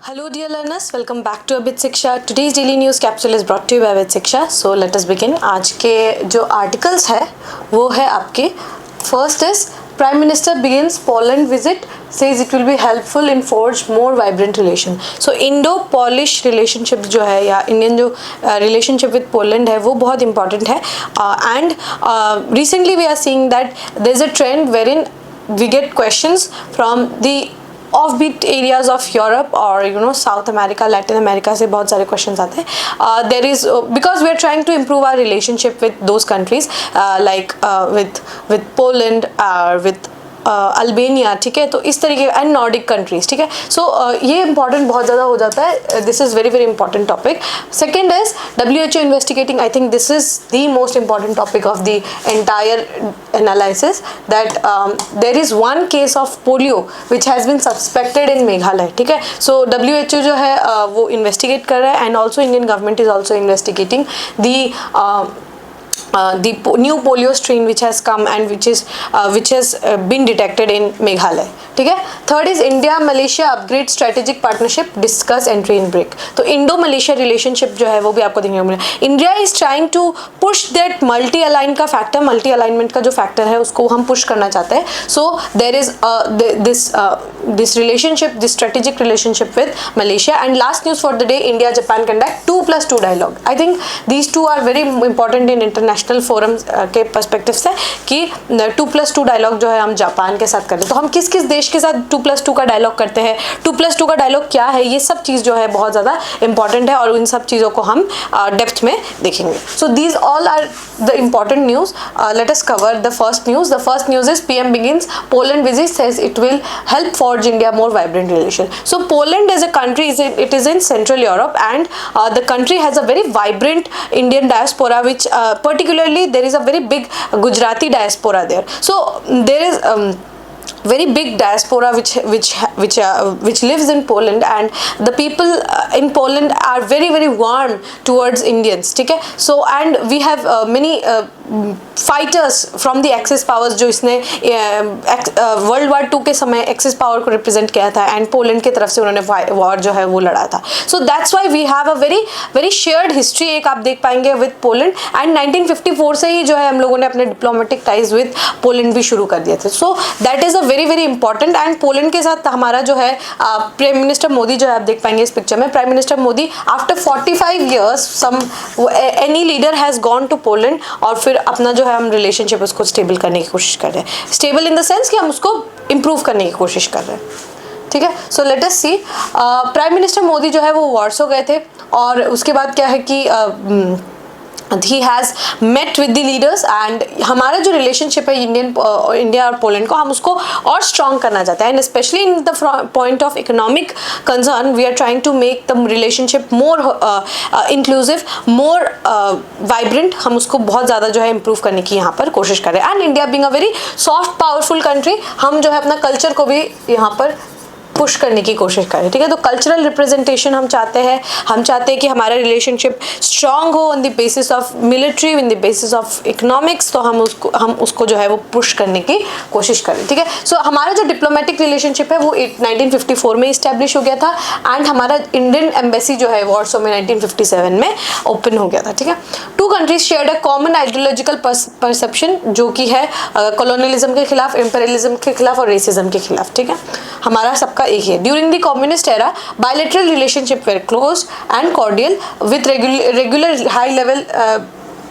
Hello dear learners, welcome back to Abid Shiksha. Today's daily news capsule is brought to you by Abid Shiksha. So let us begin. आज के जो articles है वो है आपके first is prime minister begins Poland visit, says it will be helpful in forge more vibrant relation. So Indo-Polish relationship जो है या इंडियन जो relationship with Poland है वो बहुत important है and recently we are seeing that there is a trend wherein we get questions from the offbeat areas of Europe or South America, Latin America से बहुत सारे questions आते हैं. There is because we are trying to improve our relationship with those countries like with Poland with Albania, ठीक है. तो इस तरीके एंड नॉर्डिक कंट्रीज, ठीक है. सो ये इंपॉर्टेंट बहुत ज़्यादा हो जाता है. This is very very important topic. Second is WHO investigating. I think this is the most important topic of the entire analysis that there is one case of polio which has been suspected in Meghalaya, ठीक है. सो WHO जो है वो investigate कर रहा है and also Indian government is also investigating the new polio strain which has come and which has been detected in Meghalaya, ठीक है. Third is India Malaysia upgrade strategic partnership, discuss entry in BRIC. तो Indo Malaysia relationship जो है वो भी आपको देखने को मिला. India is trying to push that multi align का फैक्टर, मल्टी अलाइनमेंट का जो फैक्टर है उसको हम पुश करना चाहते हैं. So there is this relationship, this strategic relationship with Malaysia. And last news for the day, India Japan conduct 2+2 dialogue. I think these two are very important in international forum के perspective से कि 2+2 dialogue जो है हम Japan के साथ करें. तो हम किस किस देश के साथ 2+2 का डायलॉग करते हैं, 2+2 का डायलॉग क्या है, ये सब चीज़ जो है बहुत ज़्यादा इंपॉर्टेंट है और इन सब चीज़ों को हम डेप्थ में देखेंगे. So these all are the important news. Let us cover the first news. The first news is PM begins Poland visit, says it will help forge India more vibrant relation. So Poland as a country it is in Central Europe and the country has a very vibrant Indian diaspora, which particularly there is a very big Gujarati diaspora there. So there is very big diaspora which lives in Poland, and the people in Poland are very very warm towards Indians, ठीक है. So and we have many fighters from the Axis powers जो इसने World War II के समय Axis power को represent किया था and Poland की तरफ से उन्होंने war जो है वो लड़ा था. So that's why we have a very very shared history एक आप देख पाएंगे with Poland. and 1954 से ही जो है हम लोगों ने अपने diplomatic ties with Poland भी शुरू कर दिए थे. So that is a very very important. and Poland के साथ हमारा जो है प्राइम मिनिस्टर मोदी जो है आप देख पाएंगे इस पिक्चर में. Prime minister Modi after 45 years any leader has gone to Poland और फिर अपना जो है हम रिलेशनशिप उसको स्टेबल करने की कोशिश कर रहे हैं. स्टेबल इन द सेंस कि हम उसको इम्प्रूव करने की कोशिश कर रहे हैं, ठीक है. सो लेट अस सी. प्राइम मिनिस्टर मोदी जो है वो वार्सो गए थे और उसके बाद क्या है कि he has met with the leaders and हमारा जो relationship है इंडिया और पोलैंड को हम उसको और strong करना चाहते हैं. and especially in the point of economic concern we are trying to make the relationship more inclusive, more vibrant. हम उसको बहुत ज़्यादा जो है improve करने की यहाँ पर कोशिश कर रहे हैं. and India being a very soft powerful country हम जो है अपना culture को भी यहाँ पर पुश करने की कोशिश करें, ठीक है. तो कल्चरल रिप्रेजेंटेशन हम चाहते हैं कि हमारा रिलेशनशिप स्ट्रांग हो on the basis of military, in the basis of economics. तो हम उसको जो है वो पुश करने की कोशिश करें, ठीक है. सो हमारा जो डिप्लोमेटिक रिलेशनशिप है वो 1954 में इस्टेब्लिश हो गया था एंड हमारा इंडियन एम्बेसी जो है वार्सो में 1957 में ओपन हो गया था, ठीक है. Two countries shared a common ideological perception जो कि है कॉलोनियलिज्म के खिलाफ, इम्पेरियलिज्म के खिलाफ और रेसिज्म के खिलाफ, ठीक है. हमारा सबका एक है. During the communist era bilateral relationship were close and cordial with regular high level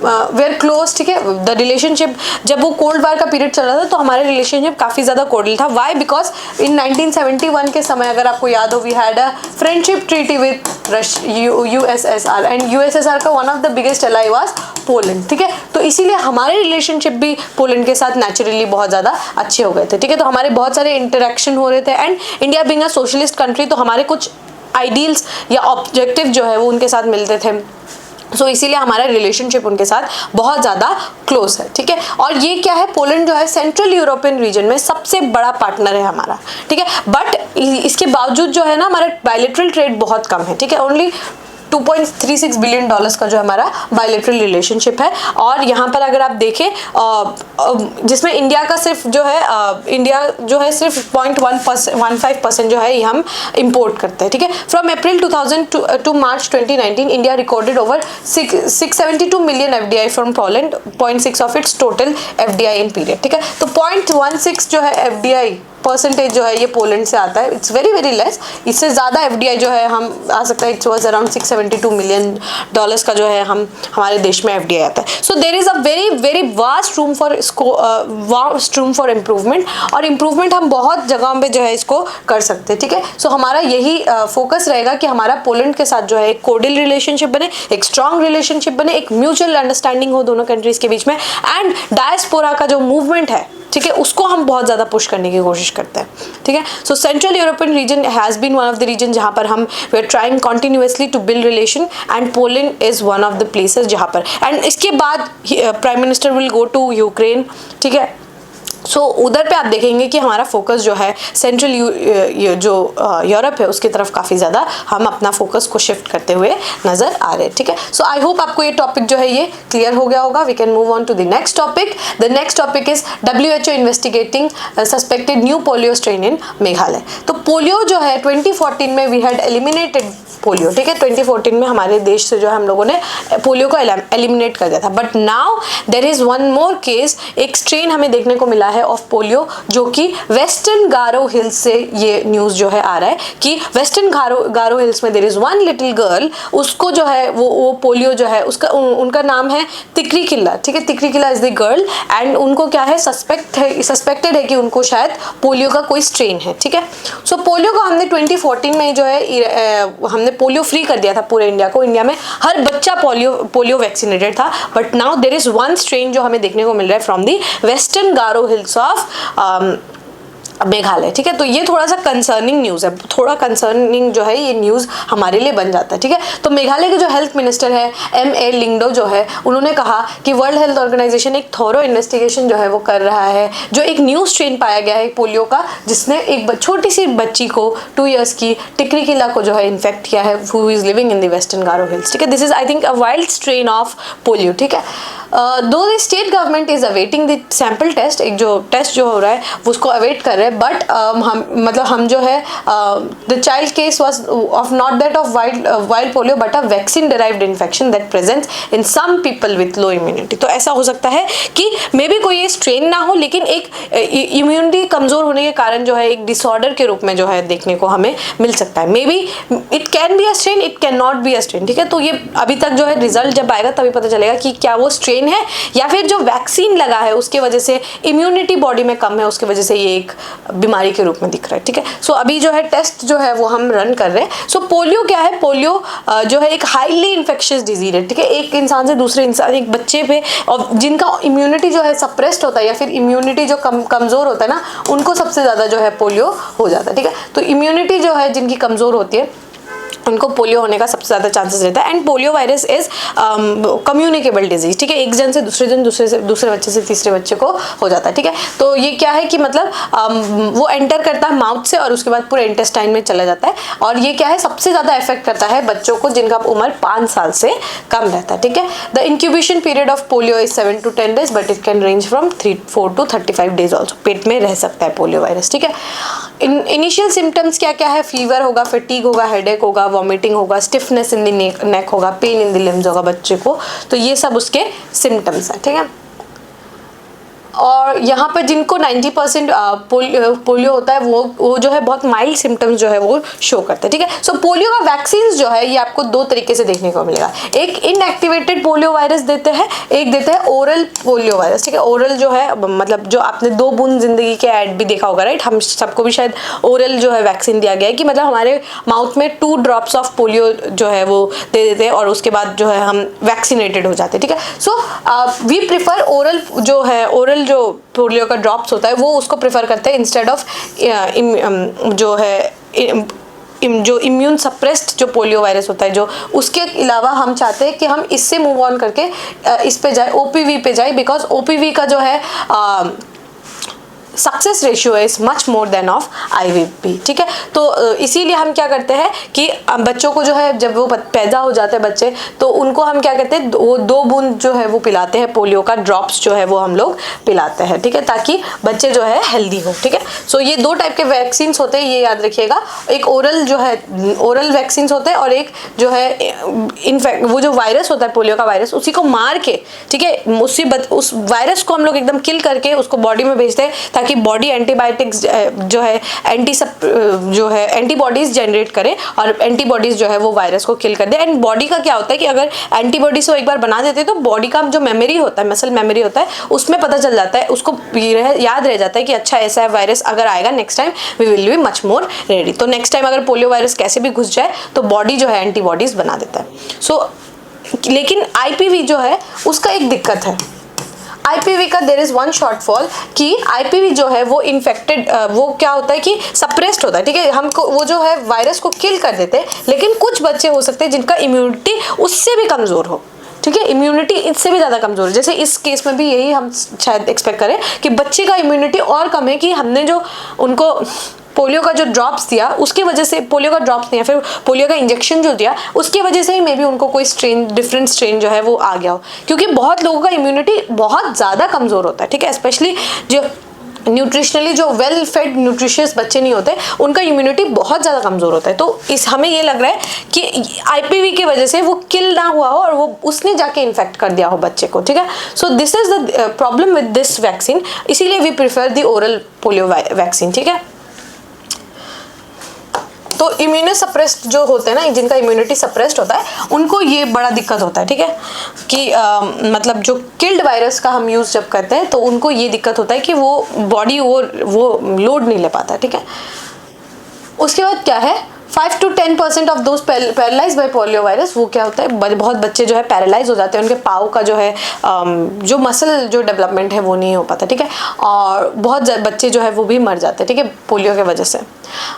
were close, ठीक है. द रिलेशनशिप जब वो कोल्ड वार का पीरियड चल रहा था तो हमारे रिलेशनशिप काफ़ी ज़्यादा कॉर्डियल था. वाई? बिकॉज इन 1971 के समय अगर आपको याद हो we had a friendship treaty with USSR and USSR का one of the biggest ally was Poland, ठीक है. तो इसीलिए हमारे रिलेशनशिप भी पोलैंड के साथ नेचुरली बहुत ज़्यादा अच्छे हो गए थे, ठीक है. तो हमारे बहुत सारे इंटरेक्शन हो रहे थे and India being a socialist country तो हमारे कुछ आइडियल्स या ऑब्जेक्टिव जो है वो उनके साथ मिलते थे. सो इसीलिए हमारा रिलेशनशिप उनके साथ बहुत ज़्यादा क्लोज है, ठीक है. और ये क्या है, पोलैंड जो है सेंट्रल यूरोपियन रीजन में सबसे बड़ा पार्टनर है हमारा, ठीक है. बट इसके बावजूद जो है ना हमारा बायलैटरल ट्रेड बहुत कम है, ठीक है. ओनली $2.36 बिलियन का जो हमारा बायलैटरल रिलेशनशिप है। और यहाँ पर अगर आप देखें जिसमें इंडिया का सिर्फ जो है इंडिया जो है सिर्फ 0.15% जो है ये हम इंपोर्ट करते हैं, ठीक है। From April 2000 to March 2019 India recorded over 672 million FDI from Poland, 0.6 of its total FDI in period, ठीक है। तो 0.16 जो है FDI परसेंटेज जो है ये पोलैंड से आता है। इट्स वेरी वेरी लेस, इससे ज़्यादा FDI जो है हम आ सकता है, it's was around 672 million dollars का जो है हमारे देश में FDI आता है। So there is a very very vast room for improvement, और इम्प्रूवमेंट हम बहुत जगहों पे जो है इसको कर सकते हैं, ठीक है। सो हमारा यही फोकस रहेगा कि हमारा पोलैंड के साथ जो है एक कोर्डियल रिलेशनशिप बने, एक स्ट्रॉन्ग रिलेशनशिप बने, एक म्यूचुअल अंडरस्टैंडिंग हो दोनों कंट्रीज के बीच में, एंड डायस्पोरा का जो मूवमेंट है, ठीक है, उसको हम बहुत ज़्यादा पुश करने की कोशिश करते हैं, ठीक है। So central European region has been one of the region जहाँ पर हम we are trying continuously to build relation, and Poland is one of the places जहाँ पर, एंड इसके बाद prime minister will go to Ukraine, ठीक है। सो उधर पे आप देखेंगे कि हमारा फोकस जो है सेंट्रल जो यूरोप है उसकी तरफ काफ़ी ज़्यादा हम अपना फोकस को शिफ्ट करते हुए नज़र आ रहे हैं, ठीक है। सो आई होप आपको ये टॉपिक जो है ये क्लियर हो गया होगा। We can move on to the next topic. The next topic is WHO investigating suspected new polio strain in Meghalaya. तो पोलियो जो है 2014 में वी हैड एलिमिनेटेड पोलियो, ठीक है। 2014 में हमारे देश से जो है हम लोगों ने पोलियो को एलिमिनेट कर दिया था, but now there is one more case, एक स्ट्रेन हमें देखने को मिला है ऑफ पोलियो, जो कि वेस्टर्न गारो हिल्स से ये न्यूज़ जो है आ रहा है कि वेस्टर्न गारो हिल्स में देर इज़ वन लिटिल गर्ल, उसको जो है वो पोलियो जो है उसका उनका नाम है तिकरी किला, ठीक है। तिकरी किला इज़ द गर्ल, एंड उनको क्या है सस्पेक्टेड है कि उनको शायद पोलियो का कोई स्ट्रेन है, ठीक है। सो पोलियो को हमने 2014 में जो है हमने पोलियो फ्री कर दिया था पूरे इंडिया को। इंडिया में हर बच्चा पोलियो वैक्सीनेटेड था, but now there is one strain जो हमें देखने को मिल रहा है from the western Garo hills of Meghalaya, ठीक है। तो ये थोड़ा सा कंसर्निंग न्यूज़ है, थोड़ा कंसर्निंग जो है ये न्यूज़ हमारे लिए बन जाता है, ठीक है। तो मेघालय के जो हेल्थ मिनिस्टर है MA लिंगडो जो है, उन्होंने कहा कि वर्ल्ड हेल्थ ऑर्गेनाइजेशन एक थोरो इन्वेस्टिगेशन जो है वो कर रहा है, जो एक न्यू स्ट्रेन पाया गया है पोलियो का, जिसने एक छोटी सी बच्ची को 2 इयर्स की टिकरी किला को जो है इन्फेक्ट किया है, who is living in the western Garo hills, ठीक है। This is I think a wild strain of polio, ठीक है। Though the state government is awaiting the sample test, एक जो टेस्ट जो हो रहा है उसको अवेट कर रहे हैं, बट हम जो है the child case was of not that of wild polio but a vaccine derived infection that presents in some people with low immunity. तो ऐसा हो सकता है कि मे बी कोई ये स्ट्रेन ना हो, लेकिन एक इम्यूनिटी कमज़ोर होने के कारण जो है एक डिसऑर्डर के रूप में जो है देखने को हमें मिल सकता है। May be it can be a strain, it can not be a strain, ठीक है। तो ये अभी तक जो है रिजल्ट जब आएगा तभी पता चलेगा कि क्या वो स्ट्रेन है या फिर जो वैक्सीन लगा है उसके वजह से इम्यूनिटी बॉडी में कम है, उसके वजह से ये एक बीमारी के रूप में दिख रहा है, ठीक है। सो अभी जो है टेस्ट जो है वो हम रन कर रहे हैं। सो पोलियो क्या है, पोलियो जो है एक हाईली इन्फेक्शियस डिजीज है, ठीक है। एक इंसान से दूसरे इंसान, एक बच्चे पे, और जिनका इम्यूनिटी जो है सप्रेस्ड होता है या फिर इम्यूनिटी जो कमज़ोर होता है ना, उनको सबसे ज़्यादा जो है पोलियो हो जाता है, ठीक है। तो इम्यूनिटी जो है जिनकी कमज़ोर होती है उनको पोलियो होने का सबसे ज़्यादा चांसेस रहता है। And polio virus is communicable disease, ठीक है। एक जन से दूसरे बच्चे से तीसरे बच्चे को हो जाता है, ठीक है। तो ये क्या है कि मतलब वो एंटर करता है माउथ से और उसके बाद पूरे इंटेस्टाइन में चला जाता है, और ये क्या है सबसे ज़्यादा इफेक्ट करता है बच्चों को जिनका उम्र 5 साल से कम रहता है, ठीक है। The incubation period of polio is 7 to 10 days, but it can range from 4 to 35 days also. पेट में रह सकता है पोलियो वायरस, ठीक है। इनिशियल सिम्टम्स क्या क्या है, फीवर होगा, फटीग होगा, हेडेक होगा, वॉमिटिंग होगा, स्टिफनेस इन द नेक होगा, पेन इन द लिम्स होगा बच्चे को। तो ये सब उसके सिम्टम्स हैं, ठीक है। और यहाँ पर जिनको 90% पोलियो होता है वो जो है बहुत माइल्ड सिम्टम्स जो है वो शो करते हैं, ठीक है। सो पोलियो का वैक्सीन जो है ये आपको 2 तरीके से देखने को मिलेगा। एक इनएक्टिवेटेड पोलियो वायरस देते हैं, एक देते हैं ओरल पोलियो वायरस, ठीक है। ओरल जो है मतलब जो आपने 2 बूंद जिंदगी के ऐड भी देखा होगा, राइट। हम सबको भी शायद ओरल जो है वैक्सीन दिया गया है कि मतलब हमारे माउथ में 2 drops ऑफ पोलियो जो है वो दे देते हैं और उसके बाद जो है हम वैक्सीनेटेड हो जाते हैं, ठीक है। सो वी प्रिफर ओरल जो है, ओरल जो पोलियो का ड्रॉप्स होता है वो उसको प्रेफर करते हैं इंस्टेड ऑफ जो है जो इम्यून सप्रेस्ड जो पोलियो वायरस होता है, जो उसके अलावा हम चाहते हैं कि हम इससे मूव ऑन करके इस पे जाए, OPV पे जाए, बिकॉज OPV का जो है success ratio is much more than of IVF। ठीक है, तो इसीलिए हम क्या करते हैं कि बच्चों को जो है जब वो पैदा हो जाते हैं बच्चे, तो उनको हम क्या करते हैं, वो 2 बूंद जो है वो पिलाते हैं, पोलियो का ड्रॉप्स जो है वो हम लोग पिलाते हैं। ठीक है, ताकि बच्चे जो है हेल्दी हो। ठीक है, सो ये 2 टाइप के वैक्सीन होते हैं, ये याद रखिएगा। एक ओरल जो है ओरल वैक्सीन होते हैं, और एक जो है इनफैक्ट वो जो वायरस होता है पोलियो का वायरस, उसी को मार के, ठीक है, उस वायरस को हम लोग एकदम किल करके उसको बॉडी में भेजते हैं, ताकि बॉडी एंटीबायोटिक्स जो है एंटीबॉडीज जनरेट करे, और एंटीबॉडीज जो है वो वायरस को किल कर दे। एंड बॉडी का क्या होता है कि अगर एंटीबॉडीज को एक बार बना देते हैं तो बॉडी का जो मेमोरी होता है, मसल मेमोरी होता है, उसमें पता चल जाता है, उसको याद रह जाता है कि अच्छा ऐसा वायरस अगर आएगा next time we will be much more ready. तो नेक्स्ट टाइम अगर पोलियो वायरस कैसे भी घुस जाए तो बॉडी जो है एंटीबॉडीज बना देता है। सो लेकिन IPV जो है उसका एक दिक्कत है। IPV का देयर इज वन शॉर्टफॉल कि IPV जो है वो इन्फेक्टेड, वो क्या होता है कि सप्रेस्ड होता है। ठीक है, हमको वो जो है वायरस को किल कर देते हैं, लेकिन कुछ बच्चे हो सकते हैं जिनका इम्यूनिटी उससे भी कमज़ोर हो। ठीक है, इम्यूनिटी इससे भी ज़्यादा कमज़ोर है। जैसे इस केस में भी यही हम शायद एक्सपेक्ट करें कि बच्चे का इम्यूनिटी और कम है, कि हमने जो उनको पोलियो का जो ड्रॉप्स दिया उसकी वजह से, पोलियो का ड्रॉप्स दिया फिर पोलियो का इंजेक्शन जो दिया उसकी वजह से ही मे बी उनको कोई डिफरेंट स्ट्रेन जो है वो आ गया हो। क्योंकि बहुत लोगों का इम्यूनिटी बहुत ज़्यादा कमज़ोर होता है। ठीक है, स्पेशली जो न्यूट्रिशनली जो वेल फेड न्यूट्रिशियस बच्चे नहीं होते, उनका इम्यूनिटी बहुत ज़्यादा कमज़ोर होता है। तो हमें ये लग रहा है कि IPV की वजह से वो किल ना हुआ हो और वो उसने जाके इन्फेक्ट कर दिया हो बच्चे को। ठीक है, so this is the problem with this vaccine, इसीलिए we prefer the oral polio vaccine. ठीक है, तो इम्यूनो सप्रेस्ड जो होते हैं ना, जिनका इम्यूनिटी सप्रेस्ड होता है, उनको ये बड़ा दिक्कत होता है। ठीक है, कि मतलब जो किल्ड वायरस का हम यूज़ जब करते हैं तो उनको ये दिक्कत होता है कि वो बॉडी वो लोड नहीं ले पाता। ठीक है, उसके बाद क्या है, 5 to 10% of those paralyse by polio virus, वो क्या होता है, बहुत बच्चे जो है पैरालाइज हो जाते हैं, उनके पाँव का जो है जो मसल जो डेवलपमेंट है वो नहीं हो पाता। ठीक है, और बहुत बच्चे जो है वो भी मर जाते हैं। ठीक है, पोलियो के वजह से।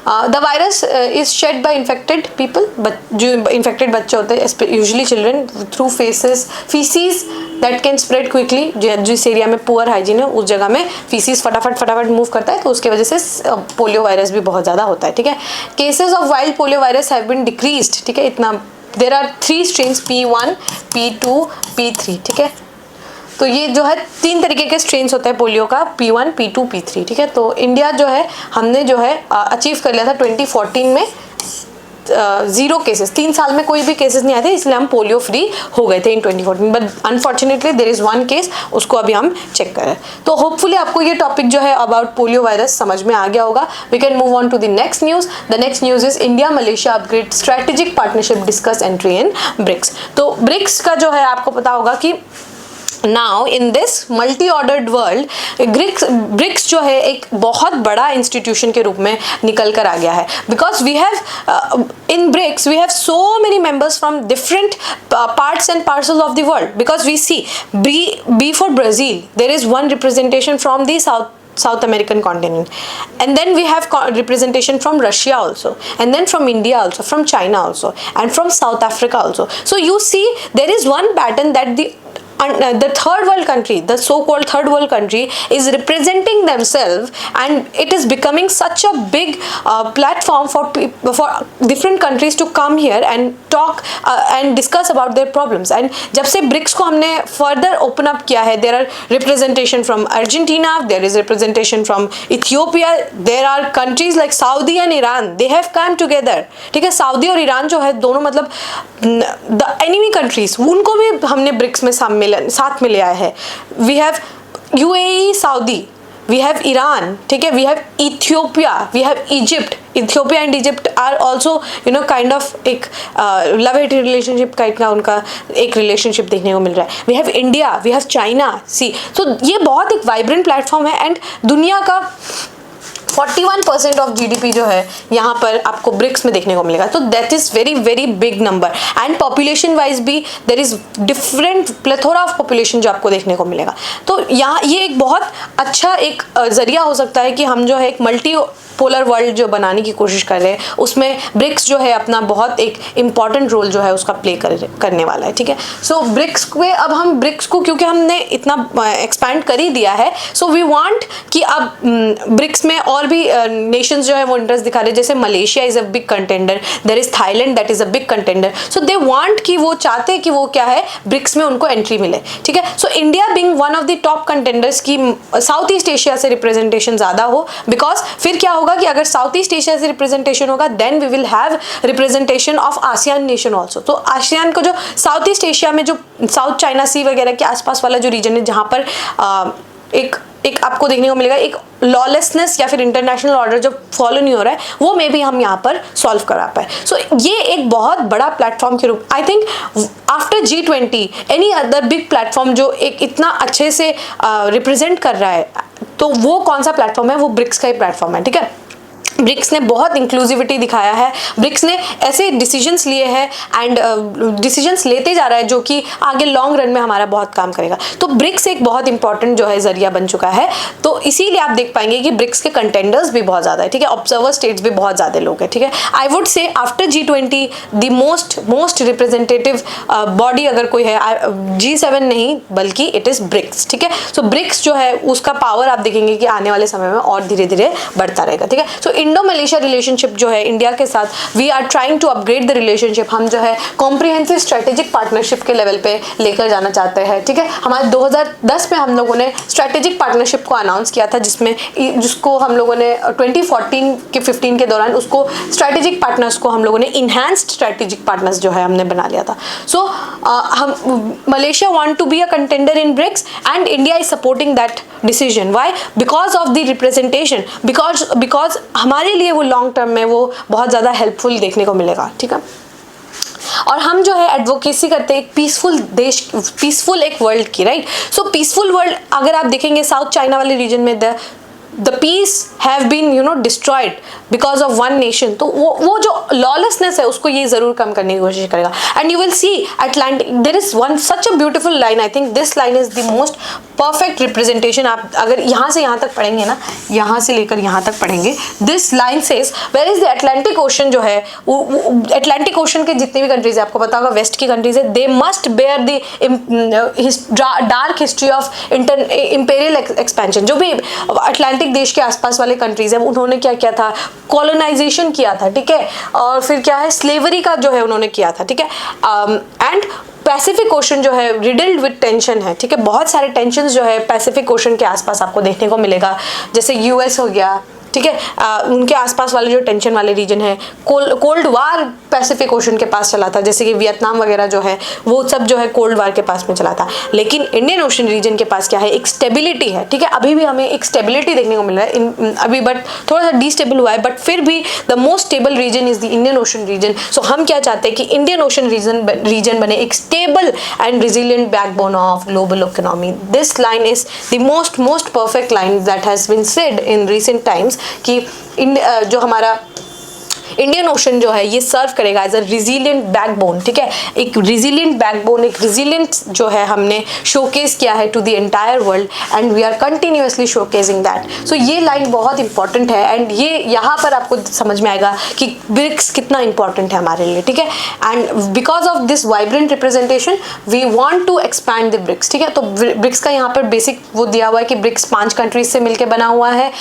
The virus is shed by infected people, जो इन्फेक्टेड बच्चे होते हैं usually children, through faeces that can spread quickly. जिस एरिया में पुअर हाइजीन है उस जगह में फीसीज फटाफट मूव करता है, तो उसकी वजह से पोलियो वायरस भी बहुत ज़्यादा होता है। ठीक है, cases of wild polio virus have been decreased. ठीक है, इतना there are 3 strains, P1, P2, P3। ठीक है, तो ये जो है 3 तरीके के स्ट्रेन्स होते हैं पोलियो का, P1, P2, P3। ठीक है, तो इंडिया जो है हमने जो है अचीव कर लिया था 2014 में 0 केसेस, 3 साल में कोई भी केसेस नहीं आए थे, इसलिए हम पोलियो फ्री हो गए थे in 2014। But unfortunately there is 1 case, उसको अभी हम चेक करें। तो होपफुली आपको ये टॉपिक जो है अबाउट पोलियो वायरस समझ में आ गया होगा। We can move on to the next news. The next news is India Malaysia upgrade strategic partnership, discuss entry in BRICS. तो ब्रिक्स का जो है आपको पता होगा कि now in this multi ordered world BRICS जो है एक बहुत बड़ा इंस्टीट्यूशन के रूप में निकल कर आ गया है, because we have in BRICS we have so many members from different parts and parcels of the world, because we see B for Brazil, there is one representation from the South American continent, and then we have representation from Russia also, and then from India also, from China also, and from South Africa also. So you see there is one pattern that the third world country, the so-called third world country, is representing themselves, and it is becoming such a big platform for different countries to come here and talk and discuss about their problems. And जब से BRICS को हमने further open up किया है, there are representation from Argentina, there is representation from Ethiopia, there are countries like Saudi and Iran, they have come together. ठीक है, Saudi और Iran जो है दोनों मतलब the enemy countries, उनको भी हमने BRICS में साथ में ले आया है। We have UAE, Saudi, we have Iran, ठीक है, we have Ethiopia, we have Egypt. Ethiopia and Egypt are also kind of एक लव हेट रिलेशनशिप टाइप का उनका एक रिलेशनशिप देखने को मिल रहा है। We have India, we have China. See, तो ये बहुत एक वाइब्रेंट प्लेटफॉर्म है, एंड दुनिया का 41% ऑफ जीडीपी जो है यहाँ पर आपको ब्रिक्स में देखने को मिलेगा। तो that is very very big number and population wise भी there is different plethora of population जो आपको देखने को मिलेगा। तो यहाँ ये एक बहुत अच्छा एक जरिया हो सकता है कि हम जो है एक मल्टी पोलर वर्ल्ड जो बनाने की कोशिश कर रहे हैं, उसमें ब्रिक्स जो है अपना बहुत एक इम्पॉर्टेंट रोल जो है उसका प्ले करने वाला है। ठीक है, सो ब्रिक्स में अब हम ब्रिक्स को क्योंकि हमने इतना एक्सपैंड कर ही दिया है, सो वी वांट कि अब ब्रिक्स में और भी नेशंस जो है वो इंटरेस्ट दिखा रहे हैं। जैसे Malaysia is a big contender, there is Thailand that is a big contender, so they want कि वो चाहते हैं कि वो क्या है ब्रिक्स में उनको एंट्री मिले। ठीक है, so India being one of the top contenders की साउथ ईस्ट एशिया से रिप्रेजेंटेशन ज़्यादा हो, बिकॉज फिर क्या होगा कि अगर साउथ ईस्ट एशिया से रिप्रेजेंटेशन होगा then we will have representation of ASEAN nation also. तो आसियान को जो साउथ ईस्ट एशिया में जो साउथ चाइना सी वगैरह के आसपास वाला जो रीजन है जहाँ पर एक आपको देखने को मिलेगा एक लॉलेसनेस या फिर इंटरनेशनल ऑर्डर जो फॉलो नहीं हो रहा है, वो मे भी हम यहाँ पर सॉल्व करा पाए। सो ये एक बहुत बड़ा प्लेटफॉर्म के रूप, I think after G20 any other big platform जो एक इतना अच्छे से रिप्रेजेंट कर रहा है, तो वो कौन सा प्लेटफॉर्म है? वो ब्रिक्स का ही प्लेटफॉर्म है। ठीक है, ब्रिक्स ने बहुत इंक्लूसिविटी दिखाया है, ब्रिक्स ने ऐसे डिसीजंस लिए हैं एंड डिसीजंस लेते जा रहा है जो कि आगे लॉन्ग रन में हमारा बहुत काम करेगा। तो ब्रिक्स एक बहुत इंपॉर्टेंट जो है जरिया बन चुका है। तो इसीलिए आप देख पाएंगे कि ब्रिक्स के कंटेंडर्स भी बहुत ज़्यादा है। ठीक है, ऑब्जर्वर स्टेट्स भी बहुत ज़्यादा लोग हैं। ठीक है, I would say after G20 the most representative body अगर कोई है G7 नहीं बल्कि इट इज़ ब्रिक्स। ठीक है, सो ब्रिक्स जो है उसका पावर आप देखेंगे कि आने वाले समय में और धीरे धीरे बढ़ता रहेगा। ठीक है, सो इंडो मलेशिया रिलेशनशिप जो है इंडिया के साथ we are trying to upgrade the relationship, हम जो है कॉम्प्रिहेंसिव स्ट्रेटेजिक पार्टनरशिप के लेवल पे लेकर जाना चाहते हैं। ठीक है, हमारे 2010 में हम लोगों ने स्ट्रेटेजिक पार्टनरशिप को अनाउंस किया था जिसको हम लोगों ने 2014 के 15 के दौरान उसको स्ट्रेटेजिक पार्टनर्स को हम लोगों ने इन्हांस्ड स्ट्रेटेजिक पार्टनर्स जो है हमने बना लिया था। सो हम Malaysia want to be a contender in BRICS and India is supporting that decision. Why? Because of the representation, because हमारे लिए वो लॉन्ग टर्म में वो बहुत ज़्यादा हेल्पफुल देखने को मिलेगा। ठीक है, और हम जो है एडवोकेसी करते हैं एक पीसफुल देश, पीसफुल एक वर्ल्ड की, राइट? सो पीसफुल वर्ल्ड अगर आप देखेंगे साउथ चाइना वाले रीजन में the peace have been destroyed because of one nation, तो वो जो लॉलेसनेस है उसको ये जरूर कम करने की कोशिश करेगा। And you will see Atlantic, there is one such a beautiful line, I think this line is the most perfect representation. आप अगर यहाँ से यहाँ तक पढ़ेंगे ना, यहाँ से लेकर यहाँ तक पढ़ेंगे, this line says where is the Atlantic Ocean जो है, अटलांटिक ओशन के जितने भी कंट्रीज है, आपको पता होगा वेस्ट की कंट्रीज है, they must bear the dark history of imperial expansion. जो भी अटलांटिक देश के आसपास वाले कंट्रीज है उन्होंने क्या किया था? कॉलोनाइजेशन किया था। ठीक है, और फिर क्या है स्लेवरी का जो है उन्होंने किया था। ठीक है, एंड पैसिफिक ओशन जो है रिडल्ड विद टेंशन है। ठीक है, बहुत सारे टेंशन जो है पैसिफिक ओशन के आसपास आपको देखने को मिलेगा, जैसे यूएस हो गया। ठीक है, उनके आसपास वाले जो टेंशन वाले रीजन है, कोल्ड वार पैसिफिक ओशन के पास चला था, जैसे कि वियतनाम वगैरह जो है वो सब जो है कोल्ड वार के पास में चला था। लेकिन इंडियन ओशन रीजन के पास क्या है? एक स्टेबिलिटी है। ठीक है, अभी भी हमें एक स्टेबिलिटी देखने को मिल रहा है अभी, बट थोड़ा सा डिस्टेबल हुआ है, बट फिर भी the most stable region is the Indian Ocean region. So हम क्या चाहते हैं कि इंडियन ओशन रीजन बने एक stable and resilient backbone of global economy. This line is the most perfect line that has been said in recent times कि जो हमारा इंडियन ओशन जो है ये सर्व करेगा एज अ रिजिलियंट बैकबोन। ठीक है, एक रिजिलियंट बैकबोन, एक रिजिलियंट जो है हमने शोकेस किया है to the entire world and we are continuously showcasing that. So ये लाइन बहुत इंपॉर्टेंट है एंड ये यहाँ पर आपको समझ में आएगा कि ब्रिक्स कितना इंपॉर्टेंट है हमारे लिए। ठीक है, and because of this vibrant representation we want to expand the BRICS. ठीक है, तो ब्रिक्स का यहाँ पर बेसिक वो दिया हुआ है कि ब्रिक्स 5 कंट्रीज से मिलकर बना हुआ है।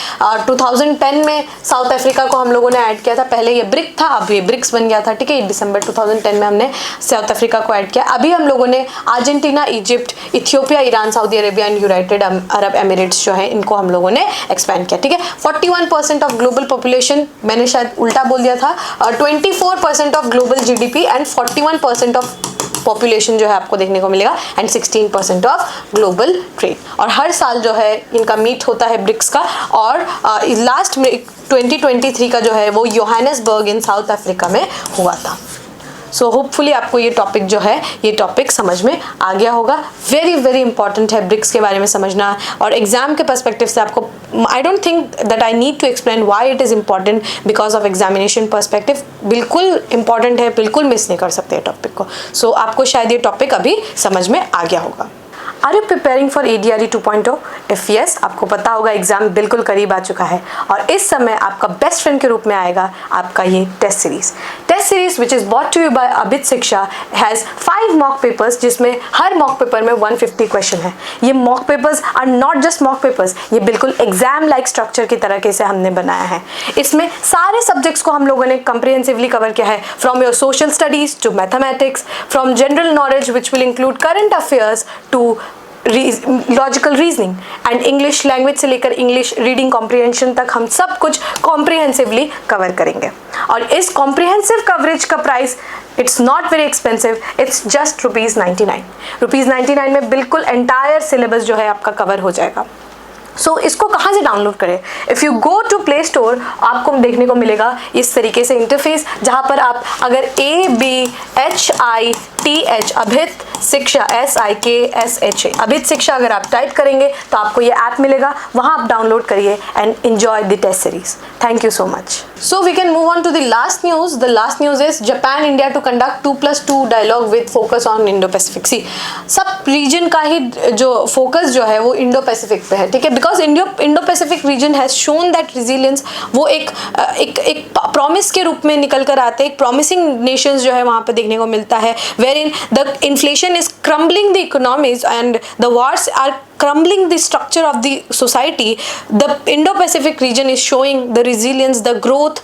2010 में साउथ अफ्रीका को हम लोगों ने ऐड किया था, पहले ब्रिक था, अब ये ब्रिक्स बन गया था। ठीक है, दिसंबर 2010 में हमने साउथ अफ्रीका को ऐड किया। अभी हम लोगों ने Argentina, Egypt, Ethiopia, Iran, Saudi Arabia and United Arab Emirates जो है इनको हम लोगों ने एक्सपैंड किया। ठीक है, 41% ऑफ ग्लोबल पॉपुलेशन, मैंने शायद उल्टा बोल दिया था, 24% of global GDP and 41% of population जो है आपको देखने को मिलेगा एंड 16% ऑफ ग्लोबल ट्रेड। और हर साल जो है इनका मीट होता है ब्रिक्स का, और लास्ट में 2023 का जो है वो योहानेसबर्ग इन साउथ अफ्रीका में हुआ था। सो होपफुली आपको ये टॉपिक जो है ये टॉपिक समझ में आ गया होगा। वेरी वेरी इंपॉर्टेंट है ब्रिक्स के बारे में समझना, और एग्जाम के पर्सपेक्टिव से आपको I don't think that I need to explain why it is important because of examination perspective. बिल्कुल इंपॉर्टेंट है, बिल्कुल मिस नहीं कर सकते टॉपिक को। सो आपको शायद ये टॉपिक अभी समझ में आ गया होगा। Are you preparing for ADRE 2.0? If yes, आपको पता होगा एग्जाम बिल्कुल करीब आ चुका है और इस समय आपका बेस्ट फ्रेंड के रूप में आएगा आपका ये test series which is bought to you by Abhit Shiksha has 5 mock papers, जिसमें हर मॉक पेपर में 150 क्वेश्चन है। ये mock papers are not just mock papers, ये बिल्कुल एग्जाम लाइक स्ट्रक्चर की तरीके से हमने बनाया है। इसमें सारे सब्जेक्ट्स को हम लोगों ने कंप्रिहेंसिवली कवर किया है, from your social studies to mathematics, from general knowledge which will include current affairs to logical reasoning and English language से लेकर इंग्लिश रीडिंग कॉम्प्रिहेंशन तक हम सब कुछ कॉम्प्रिहेंसिवली कवर करेंगे। और इस कॉम्प्रिहेंसिव कवरेज का price it's not very expensive, it's just ₹99। ₹99 में बिल्कुल एंटायर सिलेबस जो है आपका कवर हो जाएगा। सो इसको कहाँ से डाउनलोड करें? If you go to Play Store, आपको देखने को मिलेगा इस तरीके से इंटरफेस, जहाँ पर आप अगर ABHITH अभित शिक्षा SIKSHA अभित शिक्षा अगर आप टाइप करेंगे तो आपको ये ऐप मिलेगा, वहाँ आप डाउनलोड करिए and enjoy the test series. Thank you so much. So we can move on to the last news. The last news is Japan India to conduct 2+2 dialogue with focus on Indo Pacific. See सब region का ही जो focus जो है वो Indo Pacific पे है, ठीक है, because Indo Pacific region has shown that resilience. वो एक प्रॉमिस के रूप में निकल कर आते हैं, एक प्रॉमिसिंग नेशंस जो है वहाँ पे देखने को मिलता है, where in the inflation is crumbling the economies and the wars are crumbling the structure of the society. The Indo-Pacific region is showing the resilience, the growth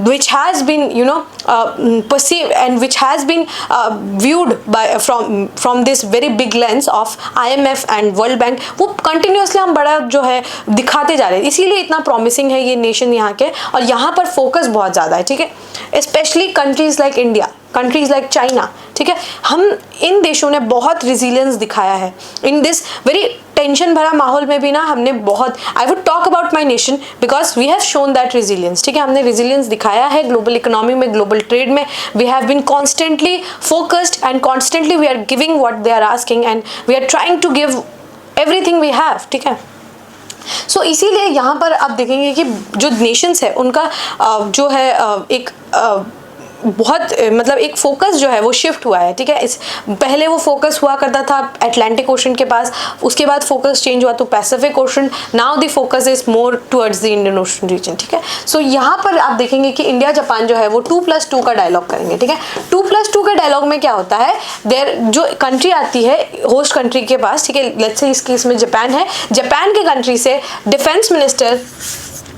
which has been perceived and which has been viewed by from this very big lens of IMF and World Bank. वो continuously हम बड़ा जो है दिखाते जा रहे हैं, इसीलिए इतना promising है ये नेशन यहाँ के, और यहाँ पर फोकस बहुत ज़्यादा है, ठीक है, specially countries like India, countries like China, ठीक है। हम इन देशों ने बहुत रिजिलियंस दिखाया है इन दिस वेरी टेंशन भरा माहौल में भी ना, हमने बहुत, I would talk about my nation because we have shown that resilience, ठीक है, हमने रिजिलियंस दिखाया है ग्लोबल इकोनॉमी में, ग्लोबल ट्रेड में। We have been constantly focused and constantly we are giving what they are asking and we are trying to give everything we have, ठीक है। सो इसीलिए यहाँ पर आप देखेंगे कि जो नेशंस है उनका जो है एक बहुत मतलब एक फोकस जो है वो शिफ्ट हुआ है, ठीक है। इस पहले वो फोकस हुआ करता था अटलांटिक ओशन के पास, उसके बाद फोकस चेंज हुआ तो Pacific Ocean, now the focus is more towards the Indian Ocean region, ठीक है। सो यहाँ पर आप देखेंगे कि इंडिया जापान जो है वो 2+2 का डायलॉग करेंगे, ठीक है। 2+2 के डायलॉग में क्या होता है, देयर जो कंट्री आती है होस्ट कंट्री के पास, ठीक है, लेट्स से इस केस में जापान है, जापान के कंट्री से डिफेंस मिनिस्टर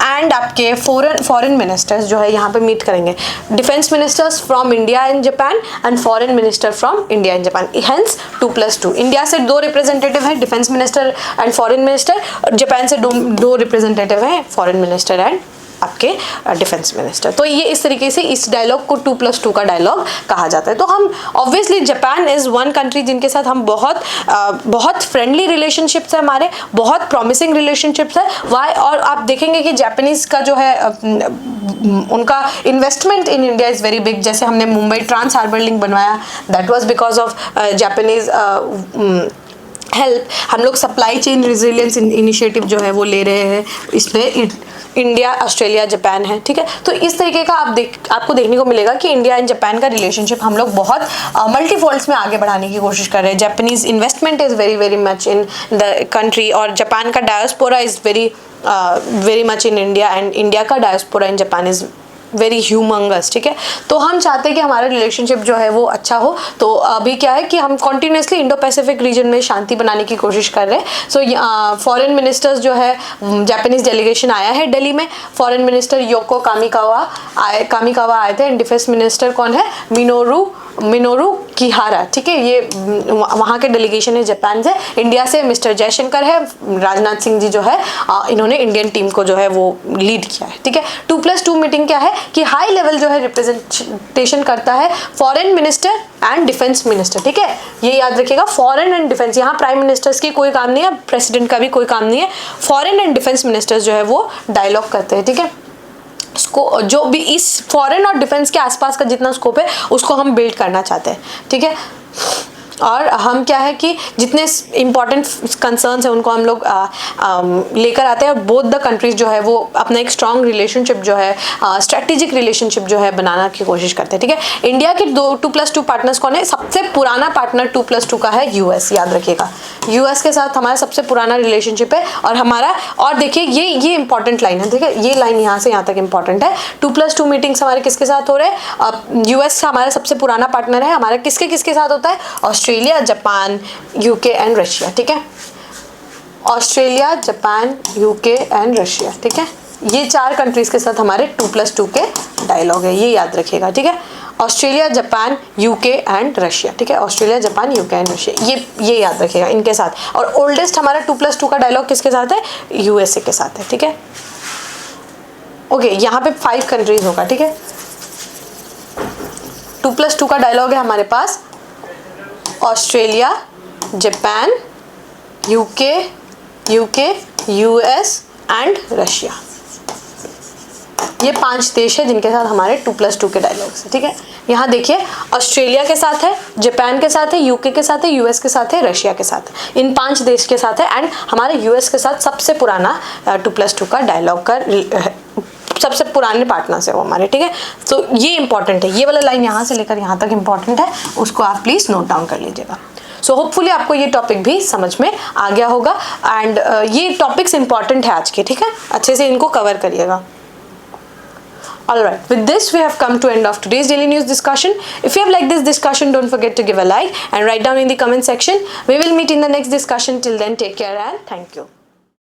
एंड आपके फॉरेन मिनिस्टर्स जो है यहाँ पे मीट करेंगे। Defence ministers from India and Japan and foreign minister from India and Japan, hence 2+2। India से 2 रिप्रेजेंटेटिव है defence minister and foreign minister, Japan से 2 रिप्रेजेंटेटिव है फॉरेन मिनिस्टर एंड आपके डिफेंस मिनिस्टर। तो ये इस तरीके से इस डायलॉग को 2+2 का डायलॉग कहा जाता है। तो हम obviously Japan is one country जिनके साथ हम बहुत फ्रेंडली रिलेशनशिप्स है, हमारे बहुत प्रॉमिसिंग रिलेशनशिप्स है। वाई, और आप देखेंगे कि जापानीज़ का जो है उनका investment in India is very big. जैसे हमने मुंबई ट्रांस हार्बर लिंक बनवाया, that was because of Japanese help. हम लोग सप्लाई चेन रिजिलियंस इनिशिएटिव जो है वो ले रहे हैं, इसमें इंडिया, ऑस्ट्रेलिया, जापान है, ठीक है। तो इस तरीके का आपको देखने को मिलेगा कि इंडिया एंड जापान का रिलेशनशिप हम लोग बहुत मल्टीफोल्ड्स में आगे बढ़ाने की कोशिश कर रहे हैं। Japanese investment is very very much in the country, और जापान का diaspora is very much in India, and India का diaspora in Japan is very humongous, ठीक है। तो हम चाहते हैं कि हमारा रिलेशनशिप जो है वो अच्छा हो। तो अभी क्या है कि हम कॉन्टिन्यूसली इंडो पैसिफिक रीजन में शांति बनाने की कोशिश कर रहे हैं। सो फॉरेन मिनिस्टर्स जो है, जापानीज डेलीगेशन आया है दिल्ली में, फॉरेन मिनिस्टर योको कामिकावा आए थे, एंड डिफेंस मिनिस्टर कौन है, मिनोरू किहारा, ठीक है। ये वहाँ के डेलीगेशन है जापान से। इंडिया से मिस्टर जयशंकर है, राजनाथ सिंह जी जो है इन्होंने इंडियन टीम को जो है वो लीड किया है, ठीक है। 2+2 मीटिंग क्या है कि हाई लेवल जो है रिप्रेजेंटेशन करता है foreign minister and defence minister, ठीक है। ये याद रखिएगा, फॉरेन एंड डिफेंस, यहाँ प्राइम मिनिस्टर्स की कोई काम नहीं है, प्रेसिडेंट का भी कोई काम नहीं है, फॉरेन एंड डिफेंस मिनिस्टर्स जो है वो डायलॉग करते हैं, ठीक है। जो भी इस फॉरेन और डिफेंस के आसपास का जितना स्कोप है उसको हम बिल्ड करना चाहते हैं, ठीक है। और हम क्या है कि जितने इंपॉर्टेंट कंसर्न्स हैं उनको हम लोग लेकर आते हैं, और बोथ द कंट्रीज जो है वो अपना एक स्ट्रॉन्ग रिलेशनशिप जो है, स्ट्रेटेजिक रिलेशनशिप जो है बनाना की कोशिश करते हैं, ठीक है। इंडिया के 2+2 पार्टनर्स कौन है? सबसे पुराना पार्टनर 2+2 का है यूएस, याद रखिएगा। यूएस के साथ हमारा सबसे पुराना रिलेशनशिप है, और हमारा, और देखिए ये इंपॉर्टेंट लाइन है, ठीक है, ये लाइन यहाँ से यहाँ तक इंपॉर्टेंट है। 2+2 मीटिंग्स हमारे किसके साथ हो रहे हैं? यूएस हमारा सबसे पुराना पार्टनर है, हमारा किसके साथ होता है? Australia, Japan, UK and Russia, ठीक है। Australia, Japan, UK and Russia, ठीक है। ये 4 कंट्रीज के साथ हमारे 2+2 के डायलॉग है, ये याद रखिएगा, ठीक है। Australia, Japan, UK and Russia, ठीक है। Australia, Japan, UK and Russia, ये याद रखिएगा इनके साथ। और ओल्डेस्ट हमारा 2+2 का डायलॉग किसके साथ है? यूएसए के साथ है, ठीक है। ओके, यहाँ पे 5 कंट्रीज होगा, ठीक है। 2+2 का डायलॉग है हमारे पास Australia, Japan, UK, US and Russia. ये 5 देश है जिनके साथ हमारे 2+2 के डायलॉग्स है, ठीक है। यहाँ देखिए, ऑस्ट्रेलिया के साथ है, जापान के साथ है, यूके के साथ है, यूएस के साथ है, रशिया के साथ है, इन 5 देश के साथ है। एंड हमारे यूएस के साथ सबसे पुराना 2+2 का डायलॉग का सबसे पुराने पार्टनर्स है वो हमारे, ठीक है। तो ये इंपॉर्टेंट है, ये वाला लाइन यहाँ से लेकर यहाँ तक इंपॉर्टेंट है, उसको आप प्लीज नोट डाउन कर लीजिएगा। सो होपफुली आपको ये टॉपिक भी समझ में आ गया होगा, एंड ये टॉपिक्स इंपॉर्टेंट है आज के, ठीक है, अच्छे से इनको कवर करिएगा। Alright, with this we have come to end of today's daily news discussion. If you have liked this discussion, don't forget to give a like and write down in the comment section. We will meet in the next discussion. Till then, take care and thank you.